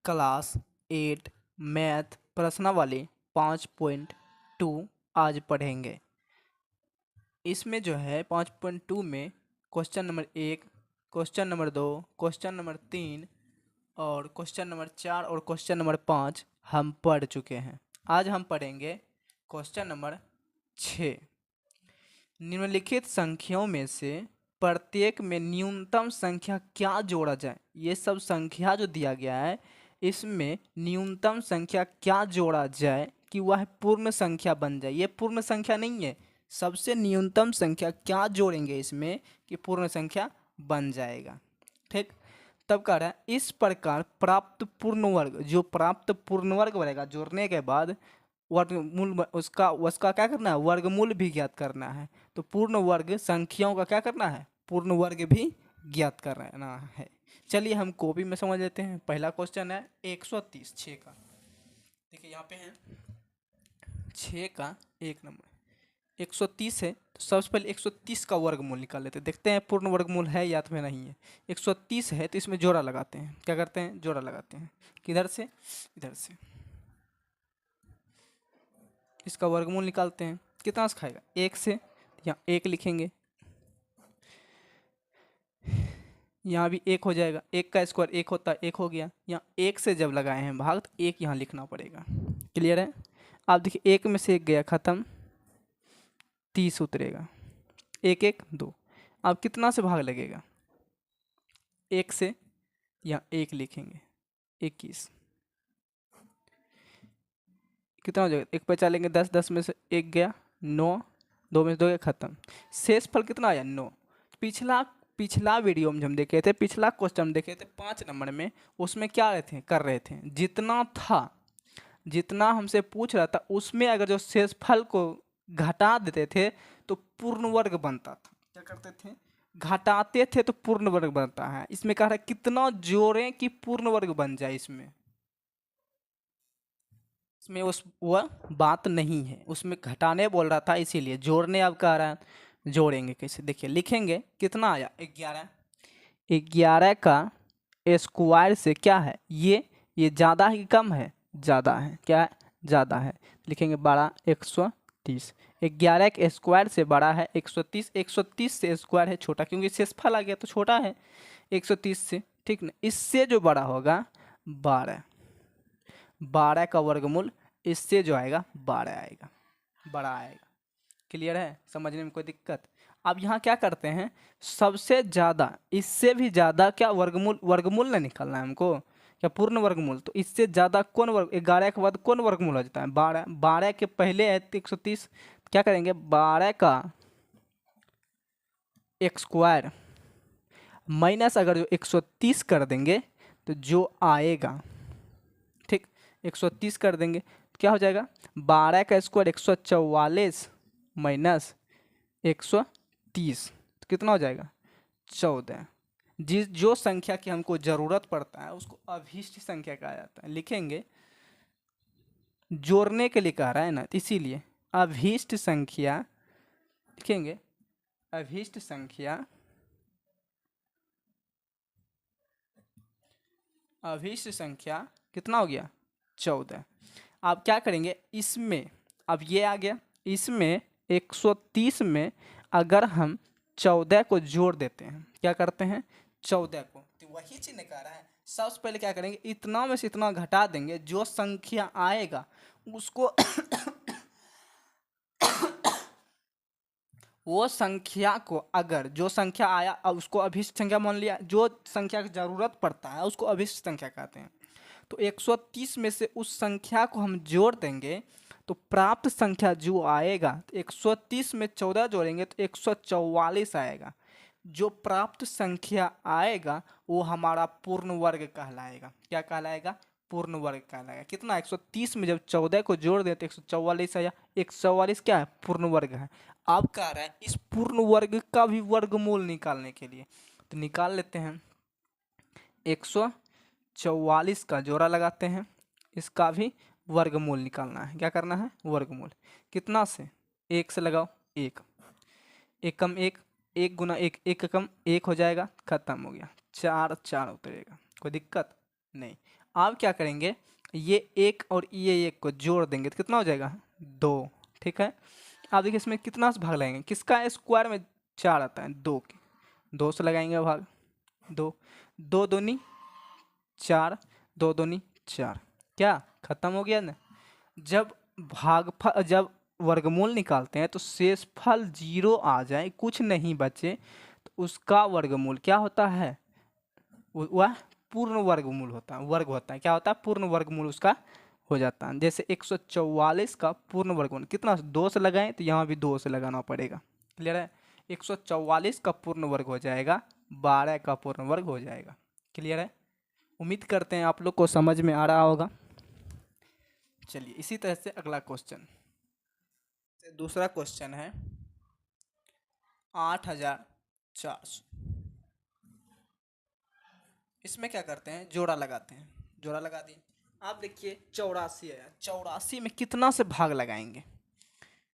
Class 8 math प्रश्नावली 5.2 आज पढ़ेंगे। इसमें जो है 5.2 में question number 1, question number 2, question number 3 और क्वेश्चन नंबर 4 और क्वेश्चन नंबर 5 हम पढ़ चुके हैं। आज हम पढ़ेंगे क्वेश्चन नंबर 6। निम्नलिखित संख्याओं में से प्रत्येक में न्यूनतम संख्या क्या जोड़ा जाए। ये सब संख्या जो दिया गया है इसमें न्यूनतम संख्या क्या जोड़ा जाए कि वह पूर्ण संख्या बन जाए। ये पूर्ण संख्या नहीं है, सबसे न्यूनतम संख्या क्या जोड़ेंगे इसमें कि पूर्ण संख्या बन जाएगा। ठीक, तब कह रहा है इस प्रकार प्राप्त पूर्ण वर्ग, जो प्राप्त पूर्ण वर्ग बनेगा जोड़ने के बाद वर्गमूल उसका क्या करना है, वर्गमूल भी ज्ञात करना है। तो पूर्ण वर्ग संख्याओं का क्या करना है, पूर्ण वर्ग भी ज्ञात करना है। चलिए हम कॉपी में समझ लेते हैं। पहला क्वेश्चन है 130 6 का। देखिए यहाँ पे है 6 का 1 नंबर 130 है, तो सबसे पहले 130 का वर्गमूल निकाल लेते हैं। देखते हैं पूर्ण वर्गमूल है या तो नहीं है। 130 है तो इसमें जोड़ा लगाते हैं। क्या करते हैं, जोड़ा लगाते हैं। किधर से, इधर से। इसका वर्गमूल निकालते हैं, कितना से खाएगा, 1 से। यहाँ 1 लिखेंगे, यहाँ भी 1 हो जाएगा। 1 का स्क्वायर 1 होता है, 1 हो गया। यहाँ 1 से जब लगाए हैं भाग तो 1 यहाँ लिखना पड़ेगा। क्लियर है। आप देखिए 1 में से 1 गया, खत्म, 30 उतरेगा। 1 1 2। अब कितना से भाग लगेगा, 1 से। यहाँ 1 लिखेंगे, 21। कितना हो जाएगा, 1 पे चलेंगे 10, 10 में से 1 गया 9, 2 में से 2 गया, खत्म। शेष फल कितना आया, 9। पिछला वीडियो में हम देखे थे, पिछला क्वेश्चन हम देखे थे 5 नंबर में। उसमें क्या कर रहे थे, जितना था, जितना हमसे पूछ रहा था उसमें अगर जो शेषफल को घटा देते थे तो पूर्ण वर्ग बनता था। क्या करते थे, घटाते थे तो पूर्ण वर्ग बनता है। इसमें कह रहा है कितना जोड़ें कि पूर्ण वर्ग बन जाए। इसमें वह बात नहीं है, उसमें घटाने बोल रहा था, इसीलिए जोड़ने अब कह रहा है। जोड़ेंगे कैसे, देखिए लिखेंगे, कितना आया 11। 11 का स्क्वायर से क्या है, ये ज़्यादा है कि कम है, ज़्यादा है। क्या है, ज़्यादा है। लिखेंगे 12 130। 11 के स्क्वायर से बड़ा है 130। 130 से स्क्वायर है छोटा, क्योंकि शेषफल आ गया तो छोटा है 130 से। ठीक ना, इससे जो बड़ा होगा 12। 12 का वर्गमूल इससे जो आएगा 12 आएगा, बड़ा आएगा। क्लियर है, समझने में कोई दिक्कत। अब यहाँ क्या करते हैं, सबसे ज़्यादा, इससे भी ज़्यादा क्या वर्गमूल ना निकालना है हमको, क्या पूर्ण वर्गमूल। तो इससे ज़्यादा कौन वर्ग, 11 के बाद कौन वर्गमूल हो जाता है, 12। 12 के पहले है 130। क्या करेंगे, 12 का स्क्वायर माइनस अगर जो 130 कर देंगे तो जो आएगा, ठीक, 130 कर देंगे तो क्या हो जाएगा, 12 का स्क्वायर 144 माइनस 130 तो कितना हो जाएगा, 14। जो संख्या की हमको ज़रूरत पड़ता है उसको अभीष्ट संख्या कहा जाता है। लिखेंगे, जोड़ने के लिए कह रहा है ना, इसीलिए अभीष्ट संख्या लिखेंगे। अभीष्ट संख्या, अभीष्ट संख्या कितना हो गया, 14। अब क्या करेंगे इसमें, अब ये आ गया, इसमें 130 में अगर हम 14 को जोड़ देते हैं, क्या करते हैं 14 को, तो वही चीज कह रहा है। सबसे पहले क्या करेंगे, इतना में से इतना घटा देंगे, जो संख्या आएगा उसको वो संख्या को, अगर जो संख्या आया अब उसको अभीष्ट संख्या मान लिया, जो संख्या की जरूरत पड़ता है उसको अभीष्ट संख्या कहते हैं। तो 130 में से उस संख्या को हम जोड़ देंगे तो प्राप्त संख्या जो आएगा, 130 में 14 जोड़ेंगे तो 144 आएगा। जो प्राप्त संख्या आएगा वो हमारा पूर्ण वर्ग कहलाएगा। क्या कहलाएगा, पूर्ण वर्ग कहलाएगा। कितना, 130 में जब 14 को जोड़ देते 144 आया। 144 क्या है, पूर्ण वर्ग है। अब कह रहा है इस पूर्ण वर्ग का भी वर्गमूल निकालने के लिए, तो निकाल लेते हैं। 144 का जोड़ा लगाते हैं, इसका भी वर्गमूल निकालना है। क्या करना है, वर्गमूल। कितना से, 1 से लगाओ, 1 1 कम 1, 1 गुना 1, 1 कम 1 हो जाएगा, खत्म हो गया। 4 4 उतरेगा, कोई दिक्कत नहीं। आप क्या करेंगे, ये एक और ये एक को जोड़ देंगे तो कितना हो जाएगा 2। ठीक है, आप देखिए इसमें कितना से भाग लगाएंगे, किसका स्क्वायर में 4 आता है, 2 के, 2 से लगाएंगे भाग, 2, 2 दूनी 4, 2 दूनी 4, क्या खत्म हो गया ना। जब जब वर्गमूल निकालते हैं तो शेषफल 0 आ जाए, कुछ नहीं बचे, तो उसका वर्गमूल क्या होता है, वह पूर्ण वर्गमूल होता है, वर्ग होता है, क्या होता है, पूर्ण वर्गमूल उसका हो जाता है। जैसे 144 का पूर्ण वर्गमूल कितना, 2 से लगाएं तो यहाँ भी 2 से लगाना पड़ेगा। क्लियर है, 144 का पूर्ण वर्ग हो जाएगा, 12 का पूर्ण वर्ग हो जाएगा। क्लियर है, उम्मीद करते हैं आप लोग को समझ में आ रहा होगा। चलिए इसी तरह से अगला क्वेश्चन, दूसरा क्वेश्चन है 8400। इसमें क्या करते हैं, जोड़ा लगाते हैं, जोड़ा लगा दिए। आप देखिए 84 आया, 84 में कितना से भाग लगाएंगे,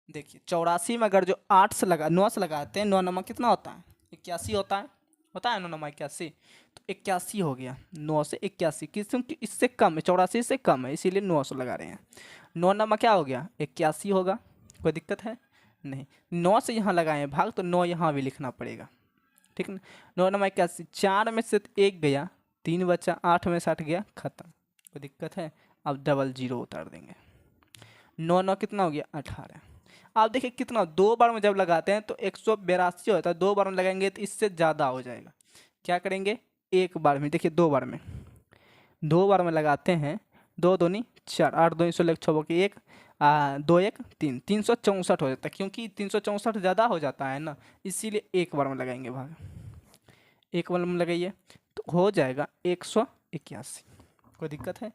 देखिए 84 में अगर जो 8 से लगा 9 से लगाते हैं, 9 नंबर कितना होता है 81 होता है 9 नंबर 81, तो 81 हो गया, 9 से 81, क्योंकि इससे कम है, 84 से कम है, इसीलिए 9 से लगा रहे हैं। 9 नंबर क्या हो गया 81 होगा, कोई दिक्कत है नहीं। 9 से यहाँ लगाए भाग तो 9 यहाँ भी लिखना पड़ेगा, ठीक है ना। 9 नंबर 81, 4 में से 1 गया, 3 बचा, 8 में 60 गया, खत्म, कोई दिक्कत है। अब डबल जीरो उतार देंगे, 9 9 कितना हो गया 18। आप देखिए कितना, 2 बार में जब लगाते हैं तो 182 होता है, 2 बार में लगाएंगे तो इससे ज़्यादा हो जाएगा। क्या करेंगे, एक बार में, देखिए 2 बार में, 2 बार में लगाते हैं, 2 दूनी 4, 8 दूनी 16, 6 बाकी 1, 2 1 3, 364 हो जाता है, क्योंकि 364 ज़्यादा हो जाता है ना, इसीलिए एक बार में लगाएंगे भाग, एक बार में लगाइए तो हो जाएगा 181, कोई दिक्कत है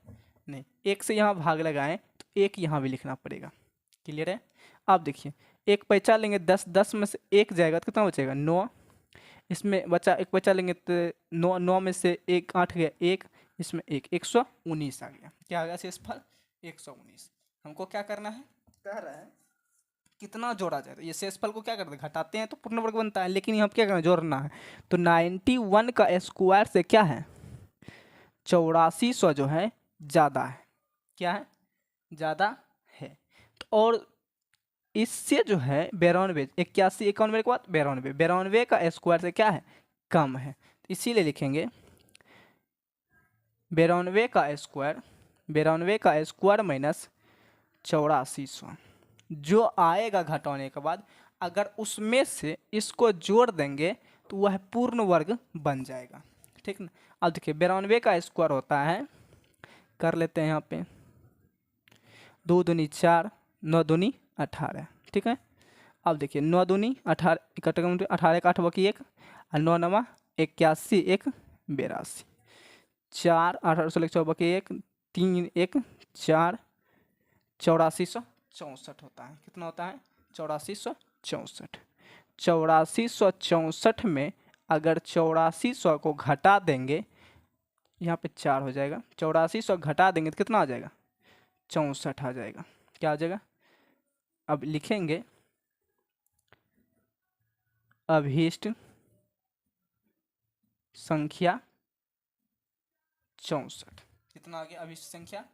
नहीं। एक से यहाँ भाग लगाएं तो एक यहाँ भी लिखना पड़ेगा। क्लियर है, आप देखिए एक पैसा लेंगे 10, 10 में से एक जाएगा तो कितना बचेगा 9, इसमें बचा एक पैसा लेंगे तो 9, 9 में से एक 8 गया, एक इसमें एक, 119 आ गया, क्या आ गया शेषफल 119। हमको क्या करना है, कह रहा है कितना जोड़ा जाए, तो ये शेषफल को क्या करते हैं, घटाते हैं तो पूर्ण वर्ग बनता है, लेकिन यहाँ क्या करना है, जोड़ना है। तो 91 का स्क्वायर से क्या है 8400 जो है ज़्यादा है, क्या है ज़्यादा है। तो और इससे जो है 92, 81 91 के बाद 92, 92 का स्क्वायर से क्या है कम है, तो इसीलिए लिखेंगे 92 का स्क्वायर, 92 का स्क्वायर माइनस 8400, जो आएगा घटाने के बाद अगर उसमें से इसको जोड़ देंगे तो वह पूर्ण वर्ग बन जाएगा, ठीक ना। अब देखिए 92 का स्क्वायर होता है, कर लेते हैं यहाँ पे, 2 दूनी 4, 9 दूनी 18, ठीक है। अब देखिए 9 दूनी 18, 18 का 8 बाकी 1, और 9 नमा 81, 1 82, 4 18 बाकी 1, 3 1 4, 8464 होता है, कितना होता है 8464। 8464 में अगर 8400 को घटा देंगे, यहाँ पे 4 हो जाएगा, 8400 घटा देंगे तो कितना आ जाएगा 64 आ जाएगा, क्या आ जाएगा। अब लिखेंगे अभीष्ट संख्या 64, कितना आ गया अभीष्ट संख्या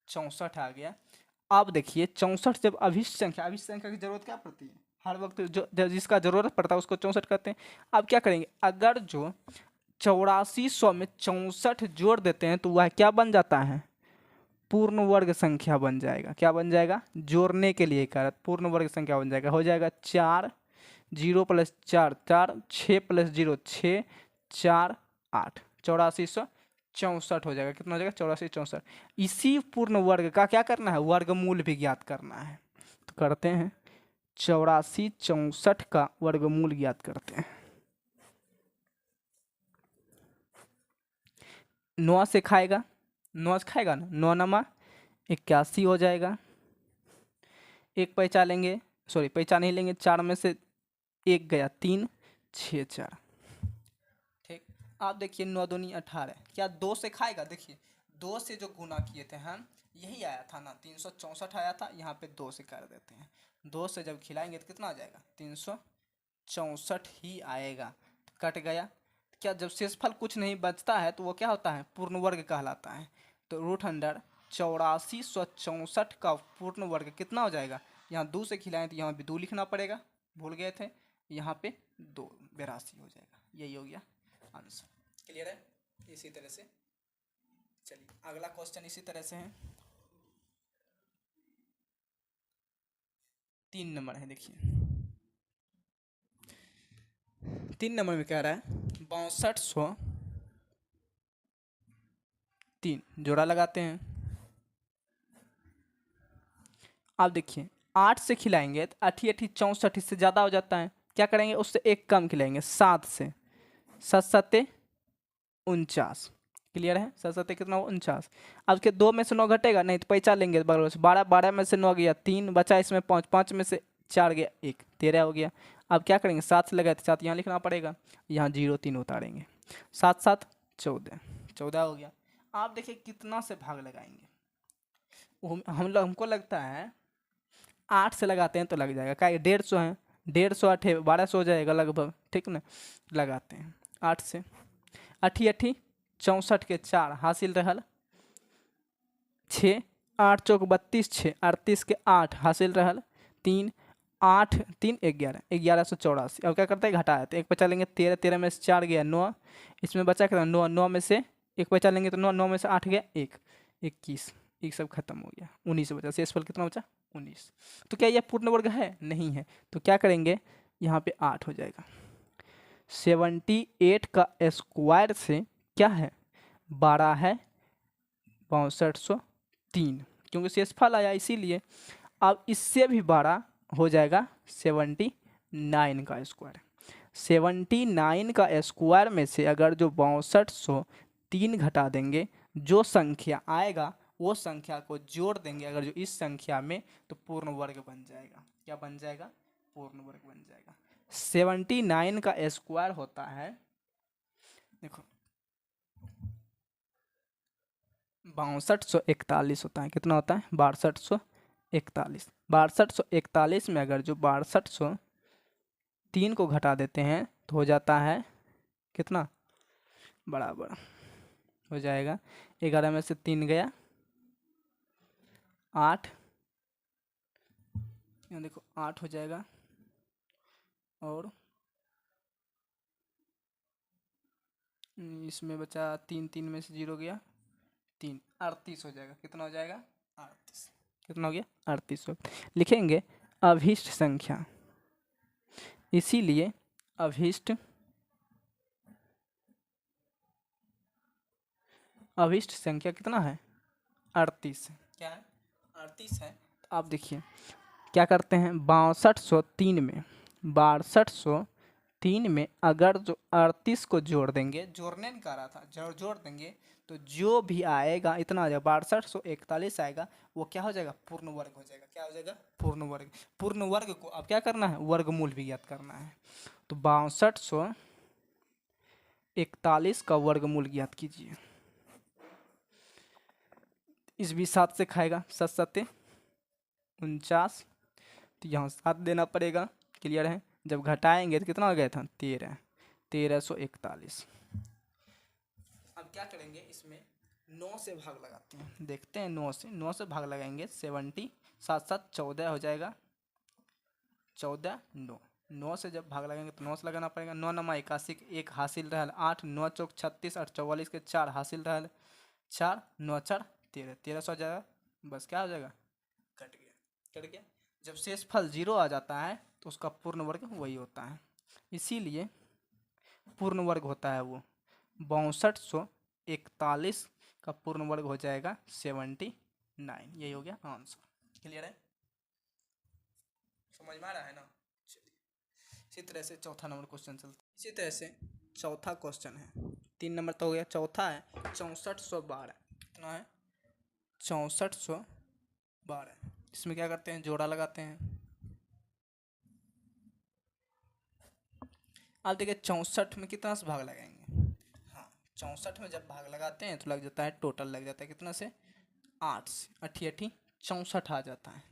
64 आ गया। अब देखिए 64 जब अभीष्ट संख्या की जरूरत क्या पड़ती है, हर वक्त जो जिसका जरूरत पड़ता है उसको 64 कहते हैं। अब क्या करेंगे, अगर जो 8400 में 64 जोड़ देते हैं तो वह क्या बन जाता है पूर्ण वर्ग संख्या बन जाएगा, क्या बन जाएगा, जोड़ने के लिए कर पूर्ण वर्ग संख्या बन जाएगा, हो जाएगा 4 0 प्लस 4 4, 6 प्लस 0 6, 4 8, 8464 हो जाएगा, कितना हो जाएगा 8464। इसी पूर्ण वर्ग का क्या करना है, वर्गमूल भी ज्ञात करना है, तो करते हैं 8464 का वर्गमूल ज्ञात करते हैं। 9 से खाएगा, 9 से खाएगा ना, 9 नमा 81 हो जाएगा, एक पैसा लेंगे, सॉरी पैसा नहीं लेंगे, 4 में से एक गया, 3 6 4, ठीक। आप देखिए 9 दूनी 18, क्या 2 से खाएगा, देखिए 2 से जो गुना किए थे हम, यही आया था ना 364 आया था, यहाँ पे 2 से कर देते हैं, 2 से जब खिलाएंगे तो कितना आ जाएगा 364 ही आएगा, कट गया। क्या जब शेषफल कुछ नहीं बचता है तो वो क्या होता है पूर्ण वर्ग कहलाता है। तो रूट अंडर 8464 का पूर्ण वर्ग कितना हो जाएगा। यहाँ 2 से खिलाएं तो यहाँ भी 2 लिखना पड़ेगा, भूल गए थे, यहाँ पे 2 82 हो जाएगा। यही हो गया आंसर। क्लियर है। इसी तरह से चलिए अगला क्वेश्चन इसी तरह से है, 3 नंबर है। देखिए 3 नंबर में कह रहा है 6203 जोड़ा लगाते हैं। आप देखिए 8 से खिलाएंगे तो 8 8 64, इससे ज़्यादा हो जाता है, क्या करेंगे उससे एक कम खिलाएंगे, 7 से, 7 7 49। क्लियर है। 7 7 कितना हो 49। अब के 2 में से 9 घटेगा नहीं तो पैसा लेंगे बगल से, 12 12 में से 9 गया 3 बचा, इसमें 5 5 में से 4 गया 1 13 हो गया। अब क्या करेंगे 7 से लगाए तो 7 यहाँ लिखना पड़ेगा, यहाँ 0 3 उतारेंगे, 7 7 14 14 हो गया। आप देखिए कितना से भाग लगाएंगे, हमको लगता है 8 से लगाते हैं तो लग जाएगा, क्या 150 है, 150 8 1200 हो जाएगा लगभग, ठीक ना। लगाते हैं 8 से, 8 8 64 के 4 हासिल रहल, 6 8 चौक 32 6 38 के 8 हासिल रहल, 3 8 3 11 1184। अब क्या करते हैं घटाए तो एक बचा लेंगे 13 13 में से 4 गया 9, इसमें बचा कितना 9 9 में से एक बचा लेंगे तो 9 9 में से 8 गया 1 21, एक सब खत्म हो गया, 19 बचा, शेषफल कितना बचा 19। तो क्या यह पूर्ण वर्ग है, नहीं है, तो क्या करेंगे यहाँ पे 8 हो जाएगा। 78 का स्क्वायर से क्या है 12 है 6203, क्योंकि शेषफल आया इसीलिए। अब इससे भी बड़ा हो जाएगा 79 का स्क्वायर। 79 का स्क्वायर में से अगर जो 6203 घटा देंगे, जो संख्या आएगा वो संख्या को जोड़ देंगे अगर जो इस संख्या में, तो पूर्ण वर्ग बन जाएगा। क्या बन जाएगा, पूर्ण वर्ग बन जाएगा। 79 का स्क्वायर होता है, देखो 6241 होता है, कितना होता है 6241। 6241 में अगर जो 6203 को घटा देते हैं तो हो जाता है कितना, बराबर हो जाएगा 11 में से 3 गया 8, यहाँ देखो 8 हो जाएगा, और इसमें बचा 3 3 में से 0 गया 3, 38 हो जाएगा। कितना हो जाएगा 38, कितना हो गया 38 हो। लिखेंगे अभिष्ट संख्या, इसीलिए अभिष्ट संख्या कितना है 38, क्या है 38 है। तो आप देखिए क्या करते हैं 6203 में 6203 में अगर जो 38 को जोड़ देंगे, जोड़ने नहीं कह रहा था, जोड़ देंगे तो जो भी आएगा इतना आ जाएगा 6241 आएगा, वो क्या हो जाएगा पूर्ण वर्ग हो जाएगा। क्या हो जाएगा पूर्ण वर्ग। पूर्ण वर्ग को अब क्या करना है, वर्गमूल भी ज्ञात करना है। तो 6241 का वर्गमूल ज्ञात कीजिए। इस भी 7 से खाएगा, 7 7 49, तो यहाँ 7 देना पड़ेगा। क्लियर है। जब घटाएंगे तो कितना हो गया था 13, 1341। अब क्या करेंगे इसमें 9 से भाग लगाते हैं, देखते हैं 9 से भाग लगाएंगे 70, 7 7 14 हो जाएगा, 14 9, 9 से जब भाग लगाएंगे तो 9 से लगाना पड़ेगा। 9 9 81 के 1 हासिल रहल, 8 9 चौक 36 8 44 के 4 हासिल रहल, 4 9 4 13, 1300 हो जाएगा। बस क्या हो जाएगा, कट गया। जब शेषफल 0 आ जाता है तो उसका पूर्ण वर्ग वही होता है, इसीलिए पूर्ण वर्ग होता है वो 6241 का पूर्ण वर्ग हो जाएगा 79। यही हो गया आंसर। क्लियर है, समझ में आ रहा है ना। चलिए इसी तरह से चौथा नंबर क्वेश्चन चलता है। इसी तरह से चौथा क्वेश्चन है, 3 नंबर तो हो गया, चौथा है 6412। कितना है 6412। इसमें क्या करते हैं, जोड़ा लगाते हैं। आप देखिए 64 में कितना से भाग लगाएंगे, हाँ 64 में जब भाग लगाते हैं तो लग जाता है, टोटल लग जाता है कितना से 8 से, 8 8 64 आ जाता है।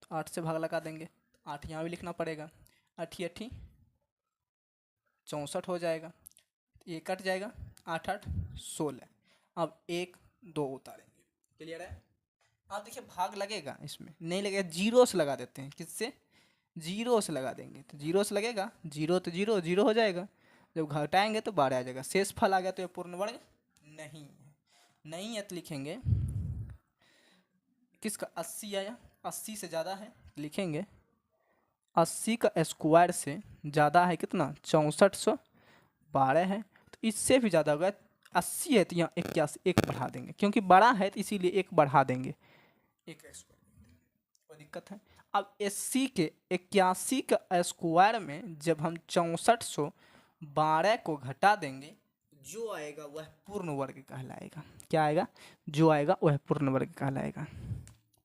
तो 8 से भाग लगा देंगे, 8 यहाँ भी लिखना पड़ेगा, 8 8 64 हो जाएगा, ये कट जाएगा, 8 8 16। अब 1 2 उतारेंगे, क्लियर है। आप देखिए भाग लगेगा, इसमें नहीं लगेगा, जीरो से लगा देते हैं। किससे? जीरो से लगा देंगे, तो जीरो से लगेगा, जीरो तो जीरो जीरो हो जाएगा, जब घटाएंगे तो 12 आ जाएगा। शेष फल आ गया, तो ये पूर्ण वर्ग नहीं है। नहीं है तो लिखेंगे किसका? 80 आया, 80 से ज़्यादा है, लिखेंगे 80 का स्क्वायर से ज़्यादा है कितना? 6412 है, तो इससे भी ज़्यादा होगा 80 है, तो यहाँ 81 एक बढ़ा देंगे, क्योंकि बड़ा है तो इसीलिए एक बढ़ा देंगे, एक स्क्वायर, कोई दिक्कत है। अब 80 के 81 का स्क्वायर में जब हम 6412 को घटा देंगे, जो आएगा वह पूर्ण वर्ग कहलाएगा। क्या आएगा? जो आएगा वह पूर्ण वर्ग कहलाएगा।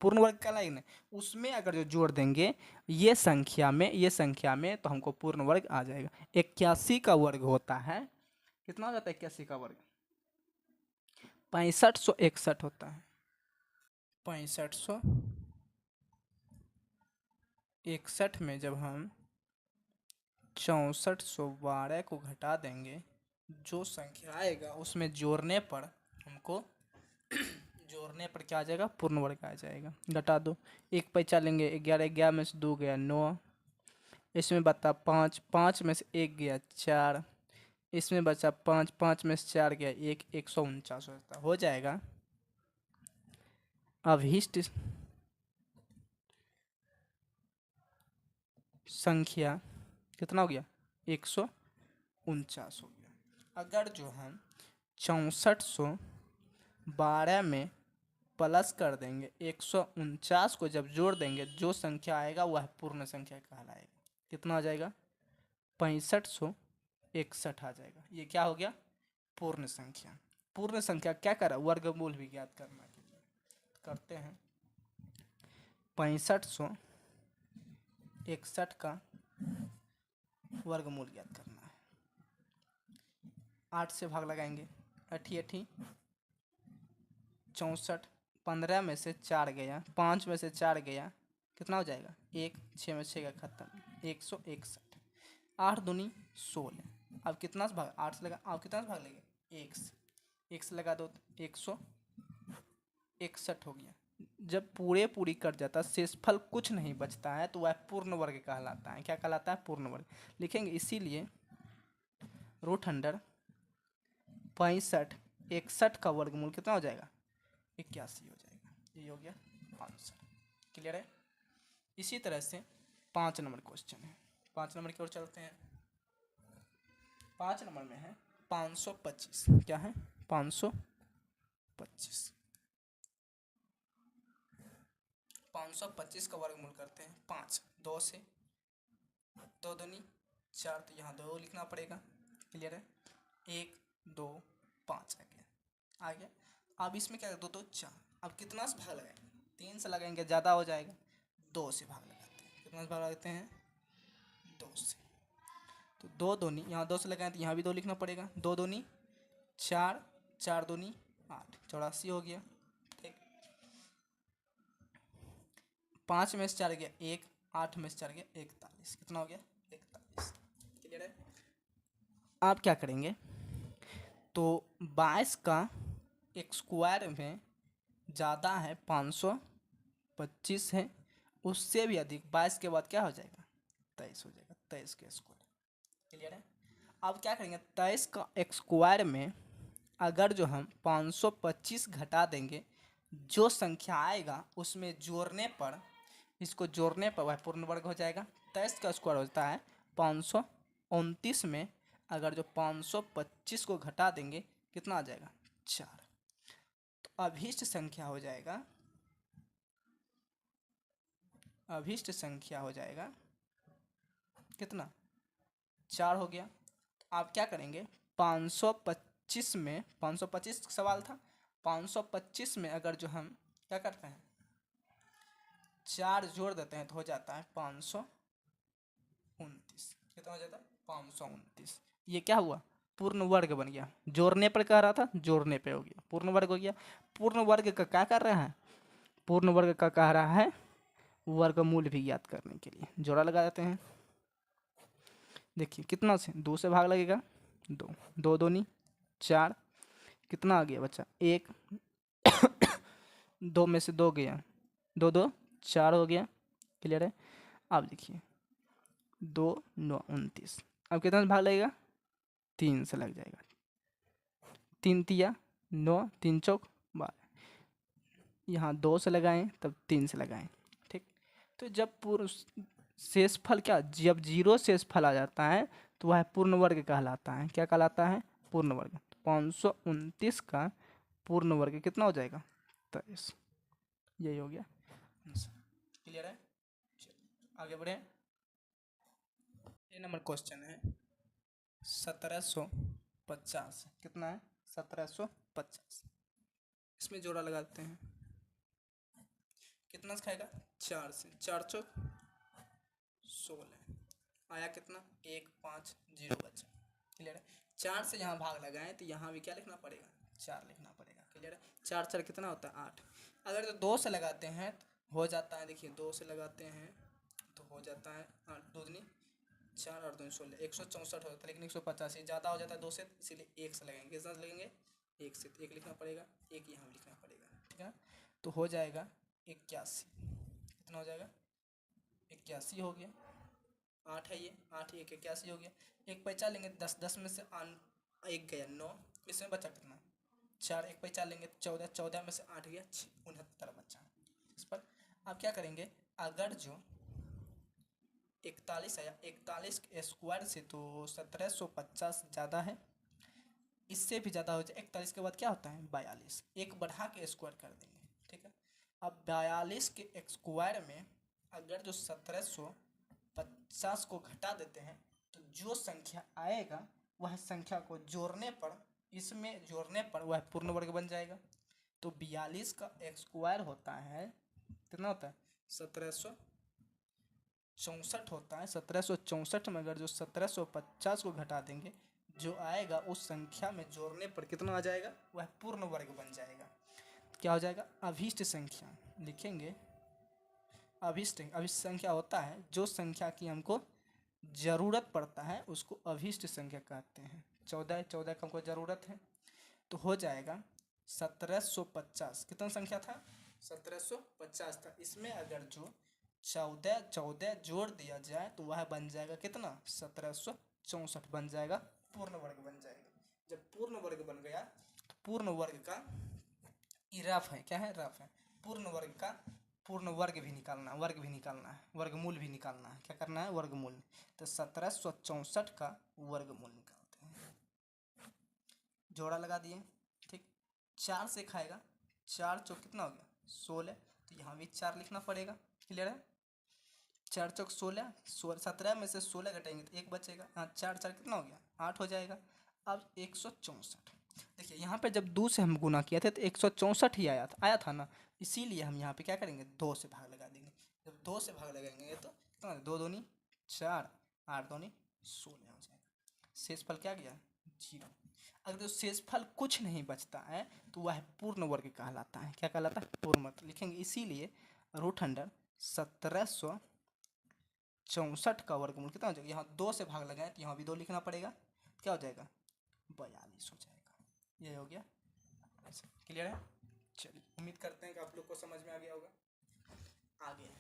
पूर्ण वर्ग कहलाएगा ना, उसमें अगर जो जोड़ देंगे ये संख्या में तो हमको पूर्ण वर्ग आ जाएगा। 81 का वर्ग होता है कितना हो जाता है? 81 का वर्ग 6561 होता है। 6561 में जब हम 6412 को घटा देंगे, जो संख्या आएगा उसमें जोड़ने पर हमको जोड़ने पर क्या आ जाएगा? पूर्ण वर्ग आ जाएगा। घटा दो, एक पैसा लेंगे, 11, 11 में से 2 गया 9, इसमें बता 5, 5 में से 1 गया 4, इसमें बचा 5, 5 में से 4 गया 1, 149 होता हो जाएगा। अभीष्ट संख्या कितना हो गया? 149 हो गया। अगर जो हम 6412 में प्लस कर देंगे 149 को जब जोड़ देंगे, जो संख्या आएगा वह पूर्ण संख्या कहलाएगा। कितना आ जाएगा? 6561 आ जाएगा। ये क्या हो गया? पूर्ण संख्या। पूर्ण संख्या क्या करा? वर्गमूल भी ज्ञात करना के लिए करते हैं। 6561 का वर्गमूल ज्ञात करना है। 8 से भाग लगाएंगे, 8 8 64, 15 में से 4 गया, 5 में से 4 गया, कितना हो जाएगा? 1, 6 में 6 का खत्म, 161। 8 दूनी 16। अब कितना से भाग? 8 से लगा, अब कितना से भाग लेंगे? 1 से लगा दो तो 161 हो गया। जब पूरी कट जाता है, शेषफल कुछ नहीं बचता है, तो वह पूर्ण वर्ग कहलाता है। क्या कहलाता है? पूर्ण वर्ग। लिखेंगे इसीलिए √100 6561 का वर्गमूल कितना हो जाएगा? 81 हो जाएगा। ये हो गया आंसर। क्लियर है। इसी तरह से 5 नंबर क्वेश्चन है। 5 नंबर की ओर चलते हैं। 5 नंबर में है 525। क्या है? 525। 525 का वर्गमूल करते हैं 5, 2 से 2 दूनी 4, तो यहाँ 2 लिखना पड़ेगा। क्लियर है। 1 2 5 आ गया, आ गया। अब इसमें क्या? 2 2 4। अब कितना से भाग लगाएंगे? 3 से लगाएंगे, ज़्यादा हो जाएगा। 2 से भाग लगाते हैं। कितना से भाग लगाते हैं? 2 से। तो 2 दूनी, यहाँ 2 से लगाएं तो यहाँ भी 2 लिखना पड़ेगा। 2 दूनी 4, 4 दूनी 8, 84 हो गया। ठीक। 5 में से 4 गया 1, 8 में से 4 गया 41। कितना हो गया? 41। क्लियर है। आप क्या करेंगे? तो 22 का एक स्क्वायर में ज़्यादा है 525 है, उससे भी अधिक 22 के बाद क्या हो जाएगा? 23 हो जाएगा। 23 के स्क्वायर। क्लियर है। अब क्या करेंगे? 23 का एक स्क्वायर में अगर जो हम 525 घटा देंगे, जो संख्या आएगा उसमें जोड़ने पर, इसको जोड़ने पर वह पूर्ण वर्ग हो जाएगा। 23 का स्क्वायर होता है 529 में अगर जो 525 को घटा देंगे, कितना आ जाएगा? 4। तो अभीष्ट संख्या हो जाएगा, अभीष्ट संख्या हो जाएगा कितना? 4 हो गया। तो आप क्या करेंगे? 525 में 525 सवाल था, 525 में अगर जो हम क्या करते हैं? 4 जोड़ देते हैं तो हो जाता है 529। कितना हो जाता है? 529। ये क्या हुआ? पूर्ण वर्ग बन गया। जोड़ने पर कह रहा था, जोड़ने पे हो गया, पूर्ण वर्ग हो गया। पूर्ण वर्ग का क्या कर रहा है? पूर्ण वर्ग का कह रहा है वर्गमूल भी ज्ञात करने के लिए जोड़ा लगा देते हैं। देखिए कितना से? 2 से भाग लगेगा, 2, 2 दूनी 4, कितना आ गया बच्चा? 1 2 में से 2 गया, 2 2 4 हो गया। क्लियर है। अब देखिए 2 9 29, अब कितना से भाग लगेगा? 3 से लग जाएगा। 3 तिया 9, 3 चौक 12, यहाँ 2 से लगाएं तब 3 से लगाएं। ठीक, तो जब पूर्ण शेषफल क्या, जब जीरो शेषफल आ जाता है तो वह पूर्ण वर्ग कहलाता है। क्या कहलाता है? पूर्ण वर्ग। 529 का पूर्ण वर्ग कितना हो जाएगा? 23। यही हो गया। क्लियर है। आगे बढ़े। ये नंबर क्वेश्चन है 1750। कितना है? 1750। इसमें जोड़ा लगाते हैं। कितना से खाएगा? 4 से। 4 चौक 16, आया कितना? 1 5 0 बचा। क्लियर है। 4 से यहाँ भाग लगाएं तो यहाँ भी क्या लिखना पड़ेगा? 4 लिखना पड़ेगा। क्लियर है। 4 4 कितना होता है? 8। अगर तो 2 से लगाते हैं तो हो जाता है, देखिए 2 से लगाते हैं तो हो जाता है 8 2 दूनी 4 8 2 16, 164 होता है। लेकिन 185 ज़्यादा हो जाता है 2 से, इसीलिए 1 से लगेंगे। कितना से लगेंगे? 1 से। 1 लिखना पड़ेगा, 1 यहाँ लिखना पड़ेगा। ठीक है, तो हो जाएगा 81। कितना हो जाएगा? 81 हो गया। 8 है ये, 8 1 81 हो गया। एक पैसा लेंगे 10, 10 में से 1 गया 9, इसमें बचा कितना? 4। एक पैसा लेंगे 14, 14 में से 8 गया 69 बचा। इस पर आप क्या करेंगे? अगर जो 41 आया, 41 के स्क्वायर से तो 1750 ज़्यादा है, इससे भी ज़्यादा हो जाए। 41 के बाद क्या होता है? 42। एक बढ़ा के स्क्वायर कर देंगे। ठीक है, अब 42 के स्क्वायर में अगर जो 1750 को घटा देते हैं तो जो संख्या आएगा वह संख्या को जोड़ने पर, इसमें जोड़ने पर वह पूर्ण वर्ग बन जाएगा। तो 42 का स्क्वायर होता है, कितना होता है? 1764 होता है। 1764 में अगर जो 1750 को घटा देंगे, जो आएगा उस संख्या में जोड़ने पर कितना आ जाएगा? वह पूर्ण वर्ग बन जाएगा। क्या हो जाएगा? अभीष्ट संख्या लिखेंगे। अभीष्ट संख्या होता है जो संख्या की हमको ज़रूरत पड़ता है, उसको अभीष्ट संख्या कहते हैं। 14 14 का हमको ज़रूरत है, तो हो जाएगा 1750। कितना संख्या था? 1750 था। इसमें अगर जो 14 14 जोड़ दिया जाए तो वह बन जाएगा कितना? 1764 बन जाएगा, पूर्ण वर्ग बन जाएगा। जब पूर्ण वर्ग बन गया तो पूर्ण वर्ग का रफ है, क्या है? रफ है। पूर्ण वर्ग का पूर्ण वर्ग भी निकालना है, वर्ग भी निकालना है, वर्गमूल भी निकालना है। क्या करना है? वर्गमूल। तो 1764 का वर्गमूल निकालते हैं। जोड़ा लगा दिए। ठीक, 4 से खाएगा, 4 चौक कितना हो गया? 16। तो यहाँ भी 4 लिखना पड़ेगा। क्लियर है। 4 चौक 16, 17 में से 16 घटाएंगे तो 1 बचेगा। हाँ, 4 4 कितना हो गया? 8 हो जाएगा। अब 164, देखिए यहाँ पे जब 2 से हम गुना किए थे तो 164 ही आया था ना, इसीलिए हम यहाँ पे क्या करेंगे? 2 से भाग लगा देंगे। जब 2 से भाग लगाएंगे तो कितना? 2 दूनी 4, 8 दूनी 16 हो जाएगा। शेषफल क्या गया? 0। अगर तो शेषफल कुछ नहीं बचता है तो वह पूर्ण वर्ग कहलाता है। क्या कहलाता है? पूर्ण वर्ग लिखेंगे। इसीलिए रूट अंडर 1764 का वर्गमूल कितना हो जाएगा? यहाँ 2 से भाग लगाएं तो यहाँ भी 2 लिखना पड़ेगा। क्या हो जाएगा? 42 हो जाएगा। ये हो गया। क्लियर है। चलिए, उम्मीद करते हैं कि आप लोग को समझ में आ गया होगा। आगे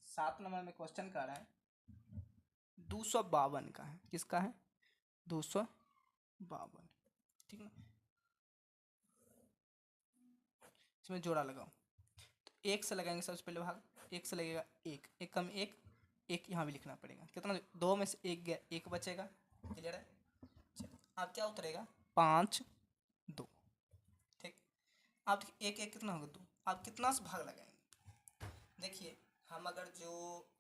7 नंबर में क्वेश्चन कर रहा है 252 का है। किसका है? 252। ठीक ना। इसमें जोड़ा लगाओ तो 1 से लगाएंगे सबसे पहले भाग। 1 से लगेगा 1, 1 कम 1, 1 यहाँ भी लिखना पड़ेगा। कितना? 2 में से 1 गया, 1 बचेगा। क्लियर है। चलिए, अब क्या उतरेगा? 5 2। ठीक, अब एक एक कितना होगा? 2। आप कितना से भाग लगाएंगे? देखिए, हम अगर जो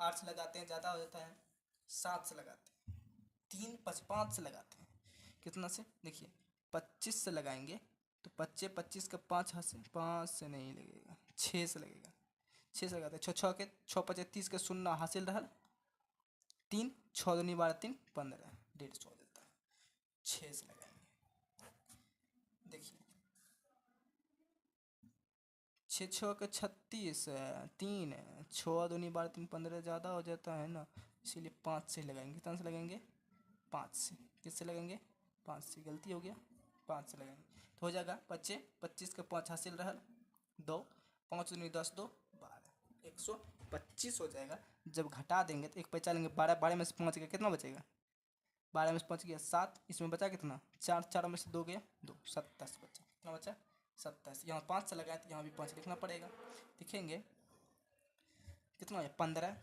8 से लगाते हैं ज़्यादा हो जाता है, 7 से लगाते हैं, 3 5 से लगाते हैं। कितना से? देखिए 25 से लगाएंगे तो 25 25 का 5 हाथ से, 5 से नहीं लगेगा, 6 से लगेगा। 6 से लगाते हैं। 6 के 6 25 30 के 0 हासिल रहा। 3 6 दूनी 12 3 15, 150 हो जाता है। 6 से लगाएंगे। देखिए 6 6 के 36, 3 6 दूनी 12 3 15 ज़्यादा हो जाता है ना, इसीलिए 5 से लगाएंगे। कितना से लगाएंगे? 5 से। किससे लगाएंगे? 5 से। गलती हो गया, 5 से लगाएंगे तो हो जाएगा 25। 25 का 5 हासिल रहा 2, 5 दूनी 10, 2 12, 125 हो जाएगा। जब घटा देंगे तो एक पैसा लेंगे 12, 12 में से 5 गया, कितना बचेगा? 12 में से 5 गया 7, इसमें बचा कितना? 4, 4 में से 2 गया 2, 27 बचा। कितना बचा? 27। यहाँ 5 से लगाए तो यहाँ भी 5 लिखना पड़ेगा। लिखेंगे कितना है? 15।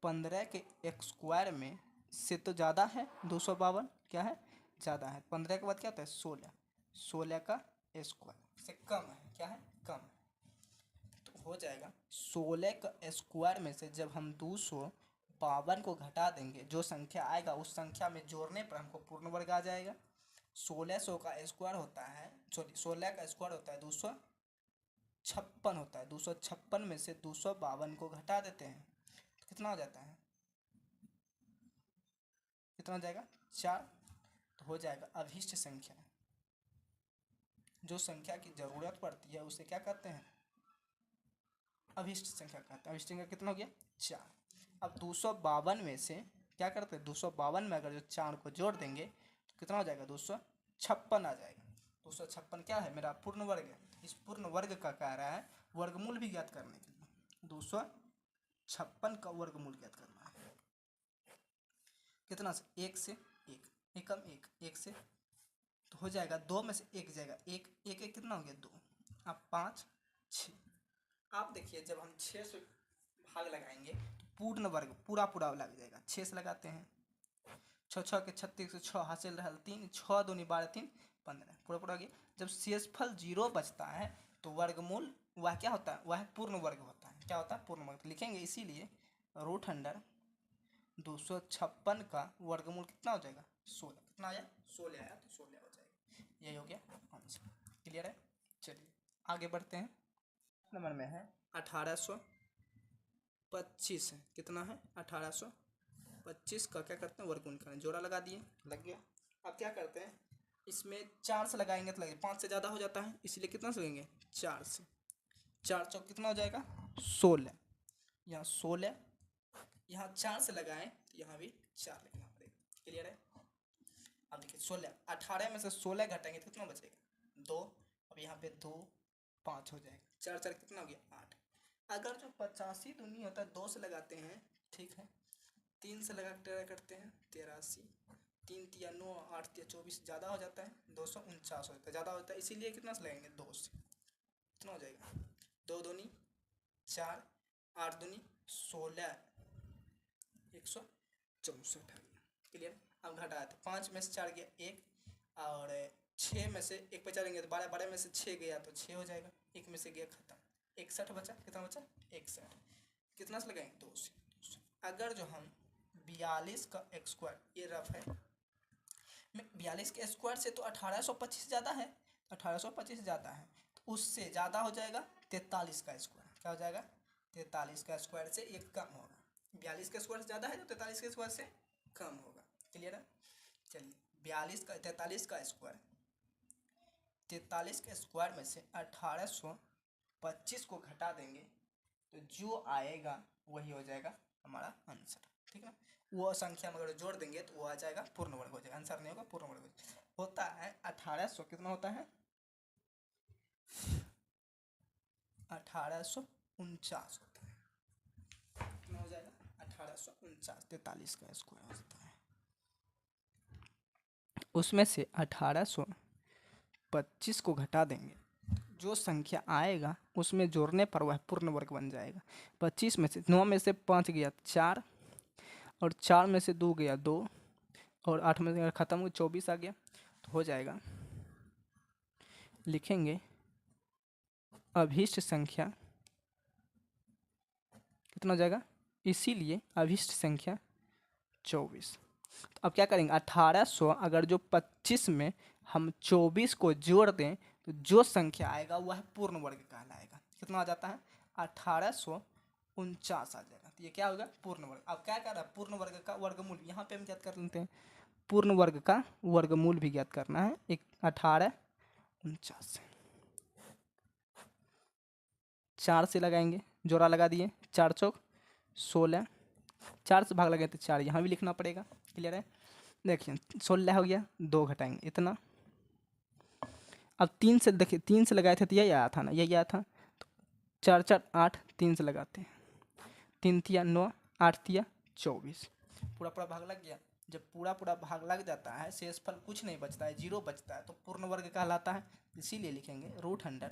15 के एक स्क्वायर में से तो ज़्यादा है 252, क्या है? ज़्यादा है। 15 के बाद क्या होता है? 16। 16 का स्क्वायर से कम है, क्या है? कम है। तो हो जाएगा 16 का स्क्वायर में से जब हम 252 को घटा देंगे, जो संख्या आएगा उस संख्या में जोड़ने पर हमको पूर्ण वर्ग आ जाएगा। 1600 का स्क्वायर होता है, सॉरी 16 का स्क्वायर होता है 256 होता है। 256 में से 252 को घटा देते हैं तो कितना हो जाता है? कितना हो जाएगा? 4। तो हो जाएगा अभिष्ट संख्या। जो संख्या की जरूरत पड़ती है उसे क्या कहते हैं? अभिष्ट संख्या कहते हैं। अभिष्ट संख्या कितना हो गया? 4। अब 252 में से क्या करते हैं? 252 में अगर जो 4 को जोड़ देंगे तो कितना हो जाएगा? 256 आ जाएगा। 256 क्या है? मेरा पूर्ण वर्ग है। इस पूर्ण वर्ग का कह रहा है वर्गमूल भी ज्ञात करने के लिए 256 का वर्गमूल ज्ञात करना है। कितना से? 1 से 1, एकम 1, 1 से तो हो जाएगा 2 में से 1 जाएगा 1, 1 1 कितना हो गया? 2। अब 5 6। आप देखिए जब हम 6 से भाग लगाएंगे तो पूर्ण वर्ग पूरा पूरा लग जाएगा। 6 से लगाते हैं, 6 6 के 36, 6 हासिल रहा 3, 6 दूनी 12, 3 15, पूरा पूरा गया। जब शेषफल 0 बचता है तो वर्गमूल वह क्या होता है? वह पूर्ण वर्ग होता है। क्या होता है? पूर्ण वर्ग। लिखेंगे इसीलिए रूट अंडर 256 का वर्गमूल कितना हो जाएगा? 16। कितना आया? 16 आया तो 16 हो जाएगा। यही हो गया आंसर। क्लियर है? चलिए आगे बढ़ते हैं। नंबर में है 1825 है। कितना है? 1825 का क्या करते हैं? वर्गमूल करें। जोड़ा लगा दिए, लग गया। अब क्या करते हैं? इसमें 4 से लगाएंगे तो लगेगा 5 से ज़्यादा हो जाता है, इसलिए कितना से लगेंगे? 4 से। 4 चौक कितना हो जाएगा? 16। यहाँ 16, यहाँ 4 से लगाएं तो यहाँ भी 4 लिखना पड़ेगा। क्लियर है? अब देखिए 16, 18 में से 16 घटाएंगे तो कितना बचेगा? 2। अब यहाँ पे 2 5 हो जाएगा। 4 4 कितना हो गया? 8। अगर जो 85 दूनी होता है 2 से लगाते हैं, ठीक है। 3 से लगा ट्राई करते हैं 83, 3 तिया 9, 8 तिया 24, ज़्यादा हो जाता है 249 हो जाता है, ज़्यादा होता है इसीलिए कितना से लगेंगे? 2 से। कितना हो जाएगा? 2 दूनी 4, 8 दूनी 16, 164 आ गया। क्लियर? अब घटाया तो 5 में से 4 गया 1, और 6 में से 1 बचा लेंगे तो 12, 12 में से 6 गया तो 6 हो जाएगा। 1 में से गया खत्म, 61 बचा। कितना बचा? 61। कितना से लगाएंगे? 2 से। अगर जो हम 42 का स्क्वायर, ये रफ है, 42 के स्क्वायर से तो 1825 ज़्यादा है, 1825 ज़्यादा है तो उससे ज़्यादा हो जाएगा 43 का स्क्वायर। क्या हो जाएगा? 43 का स्क्वायर से ये कम होगा। 42 का स्क्वायर से ज़्यादा है तो 43 के स्क्वायर से कम होगा। क्लियर है? चलिए 43 का 43 का स्क्वायर, 43 के स्क्वायर में से 1825 को घटा देंगे तो जो आएगा वही हो जाएगा हमारा आंसर। ठीक है ना? वो संख्या में अगर जोड़ देंगे तो वो आ जाएगा पूर्ण वर्ग हो जाएगा। आंसर नहीं होगा, पूर्ण वर्ग होता है 1800। कितना होता है? 1849 होता है। कितना हो जाएगा? 1849। 43 का स्क्वायर होता है। उसमें से 1825 को घटा देंगे, जो संख्या आएगा उसमें जोड़ने पर वह पूर्ण वर्ग बन जाएगा। 25 में से 9 में से 5 गया 4, और 4 में से 2 गया 2, और 8 में से खत्म हुआ 24 आ गया तो हो जाएगा। लिखेंगे अभिष्ट संख्या कितना हो जाएगा? इसीलिए अभिष्ट संख्या 24। तो अब क्या करेंगे? 1800 अगर जो 25 में हम 24 को जोड़ दें तो जो संख्या आएगा वह पूर्ण वर्ग कहलाएगा। कितना आ जाता है? 1849 आ जाएगा। तो ये क्या होगा? पूर्ण वर्ग। अब क्या कर रहा है? पूर्ण वर्ग का वर्गमूल यहाँ पे हम ज्ञात कर लेते हैं। पूर्ण वर्ग का वर्गमूल भी ज्ञात करना है। 1849 4 से लगाएंगे, जोड़ा लगा दिए, 4 चौक 16, 4 से भाग लगे तो 4 यहाँ भी लिखना पड़ेगा। क्लियर है? देखिए 16 हो गया, 2 घटाएंगे इतना। अब 3 से देखिए, 3 से लगाए थे तो यही आया था ना, यही आया था। तो 4 4 8, 3 से लगाते हैं, 3 तिया 9, 8 तिया 24। पूरा पूरा भाग लग गया। जब पूरा पूरा भाग लग जाता है, शेषफल कुछ नहीं बचता है, 0 बचता है, तो पूर्ण वर्ग कहलाता है। इसीलिए लिखेंगे √100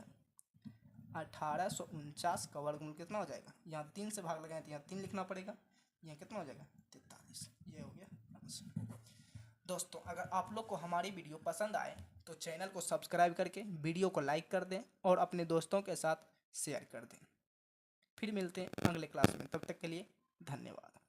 1849 का वर्गमूल कितना हो जाएगा। यहाँ 3 से भाग लगाए तो यहाँ 3 लिखना पड़ेगा, यहाँ कितना हो जाएगा 43। ये हो गया आंसर। दोस्तों अगर आप लोग को हमारी वीडियो पसंद आए तो चैनल को सब्सक्राइब करके वीडियो को लाइक कर दें और अपने दोस्तों के साथ शेयर कर दें। फिर मिलते हैं अगले क्लास में, तब तक के लिए धन्यवाद।